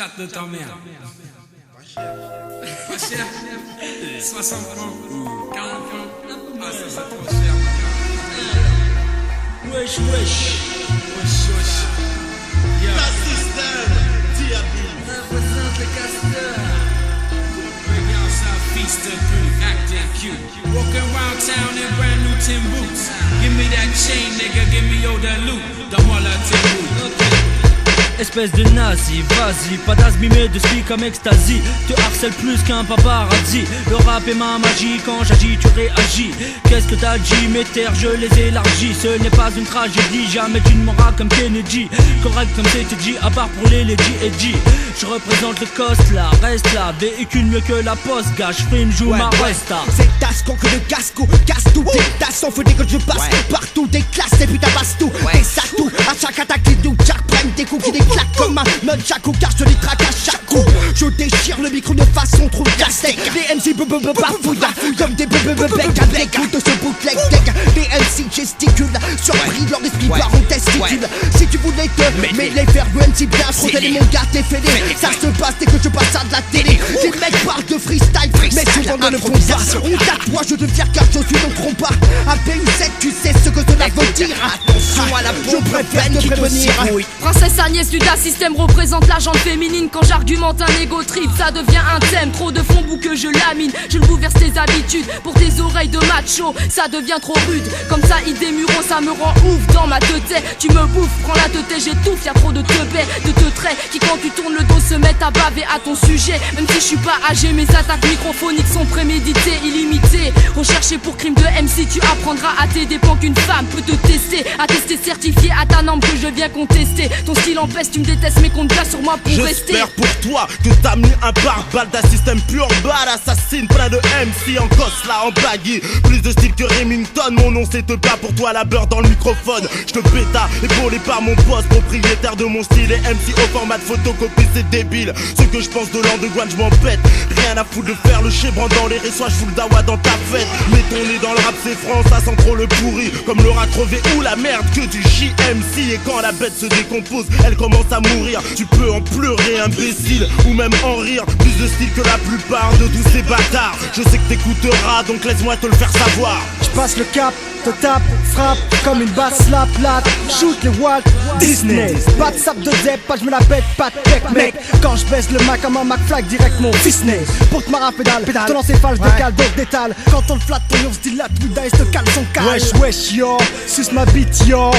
Chat de ta mère. Pas cher. 60 francs, 40 francs. Ah, c'est ça, trop cher. Wesh, wesh. Wesh, wesh. Yeah. La système, diabile. Représente le casteur. Bring outside, feast of proof, acting cute. Walking around town in brand new tin boots. Give me that chain, nigga, give me all that loot. Dans moi la tin boot. Espèce de nazi, vas-y, pas d'asmimé de speak comme ecstasy. Te harcèle plus qu'un paparazzi. Le rap est ma magie, quand j'agis tu réagis. Qu'est-ce que t'as dit, mes terres je les élargis. Ce n'est pas une tragédie, jamais tu ne m'auras comme Kennedy. Correct comme c'était dit, à part pour les Lady Edgy. Je représente le cost là, reste là. Véhicule mieux que la poste, gars, j'filme, joue ma resta. C'est tasses qu'on que de casco, casse tout. Des tasses en feu dès que je passe partout. Des classes, des putains passe tout. Des satou, à chaque attaque qui nous chaque prime. Des coups qui déclaquent comme un nunchaku. Car je les traque à chaque coup. Je déchire le micro de façon trop casse-tête. Des MC bafouillent comme des becs avec tout de ce bootleg deck. Des MC gesticulent, surpris leur esprit par en testicule. Si tu voulais te mêler vers le MC bien frotter mon gars t'es fêlé. Ça se passe dès que je passe à de la télé. Les mecs parlent de freestyle, mais souvent ne le font pas. On tatouage de fier car je suis ne trompe pas. À PU7 tu sais ce que cela veut dire. Attention à la bombe, je préfère te prévenir. Princesse Agnès du Da System représente la jante féminine. Quand j'argumente un égo trip, ça devient un thème. Trop de fond que je lamine. Je le bouleverse tes habitudes. Pour tes oreilles de macho, ça devient trop rude. Comme ça, idée muron, ça me rend ouf dans ma teuté. Tu me bouffes, prends la teuté, j'étouffe. Y'a trop de teubés, de teutrés qui quand tu tournes le dos se mettent à baver à ton sujet. Même si je suis pas âgé, mes attaques microphoniques sont préméditées, illimitées. Recherché pour crime de MC, tu apprendras à tes dépens qu'une femme peut te tester. Attesté, certifié à ta norme que je viens contester. Ton style en peste, tu me détestes, mais compte bien sur moi pour rester. J'espère pour toi que t'as mis un pare-balles d'un système pur balle assassine. Plein de MC en gosse là, en baggy. Plus de style que Remington, mon nom c'est te pas pour toi la beurre dans le microphone. Je te péta, épaulé par mon boss, propriétaire de mon style. Et MC au format de photocopie, c'est débile. Ce que je pense de l'underground, je m'en pète. Rien à foutre de faire le chébran dans les résois, je fous le dawa dans ta fête. Mets ton nez dans le rap, c'est France, ça sent trop le pourri. Comme le rat crevé ou la merde que du JMC. Et quand la bête se décompose, elle commence à mourir. Tu peux en pleurer, imbécile, ou même en rire. Plus de style que la plupart de tous ces bâtards. Je sais que t'écouteras, donc laisse-moi te le faire savoir. Je passe le cap, te tape, frappe comme une basse la plate. Shoot les Walt Disney. Pas de sap de zep, pas je me la pète, pas de tech mec. Quand je baisse le Mac comme un McFly, direct mon business. Pour te marrer pédale, ton encéphale décale, donc détale. Quand on le flatte, ton ours dilate, Buddha et se cale son calme. Wesh wesh yo, suce ma bite yo.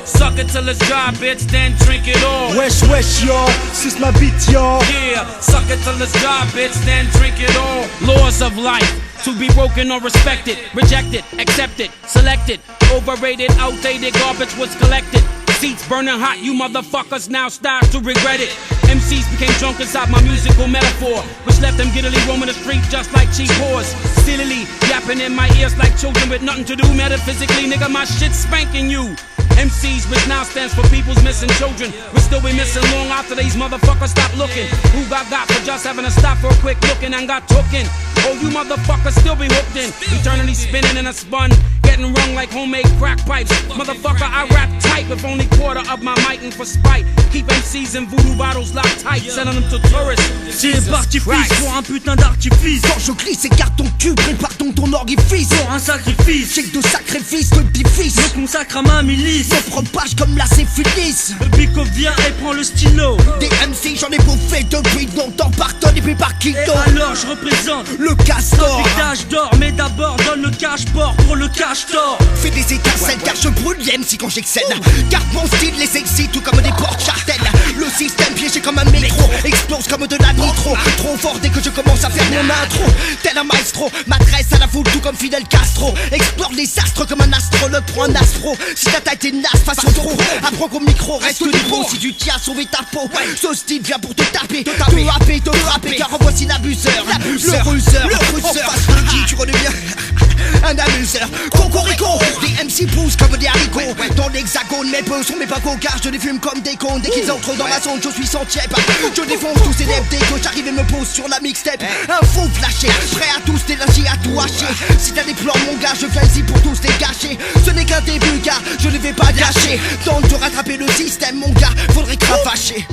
Suck it till it's dry, bitch, then drink it all. Wesh wesh yo, suce ma bite yo. Yeah, suck it till it's dry, bitch, then drink it all. Laws of life, to be broken or respected, rejected, accepted, selected, overrated, outdated, garbage was collected. Seats burning hot, you motherfuckers now start to regret it. MCs became drunk inside my musical metaphor, which left them giddily roaming the street just like cheap whores. Silly, yapping in my ears like children with nothing to do. Metaphysically, nigga, my shit's spanking you. MCs, which now stands for people's missing children, will still be missing long after these motherfuckers stop looking. Who got for just having to stop for a quick looking and got tooken? Oh, you motherfuckers still be hooked in, eternally spinning in a spun, getting rung like homemade crack pipes. Motherfucker, I rap tight with only quarter of my mic and for spite. Keep MCs in voodoo bottles locked tight, selling them to tourists. C'est parti fils pour un putain d'artifice. Quand je glisse, écarte ton cul, prépare ton orifice. Pour un sacrifice, check de sacrifice, de diffice. Je consacre à ma milice. Me propage comme la syphilis. Le bico vient et prend le stylo. Des MC j'en ai bouffé depuis longtemps par tonne et puis par kilo. Et alors je représente le castor. Héritage d'or, mais d'abord donne le cash-port pour le cash-tor. Fais des étincelles car je brûle les MC quand j'excelle. Garde mon style les sexy tout comme des portes-chartelles. Le système piégé comme un métro explose comme de la nitro. Trop fort dès que je commence à faire mon intro. Tel un maestro, m'adresse à la foule tout comme Fidel Castro. Explore les astres comme un astrologue pour un astro. Si ta tête est naze façon trop, apprends qu'au micro reste niveau. Si tu tiens à sauver ta peau, ce style vient pour te taper, te happer, te frapper. Car voici l'abuseur, le ruseur, tu redeviens un amuseur. Cocorico, les MC poussent comme des haricots. Dans l'hexagone, mes peu sont mes pas cocards. Je les fume comme des cons. Dès qu'ils entrent dans ma zone, je suis sans tiep. Je défonce tous ces devs dès que j'arrive et me pose sur la mixtape. Un faux flashé, prêt à tous délacher, à tout hacher. Si t'as des plans, mon gars, je viens ici pour tous les gâcher. Ce n'est qu'un début, gars, je ne vais pas gâcher. Tente de rattraper le système, mon gars, faudrait cravacher.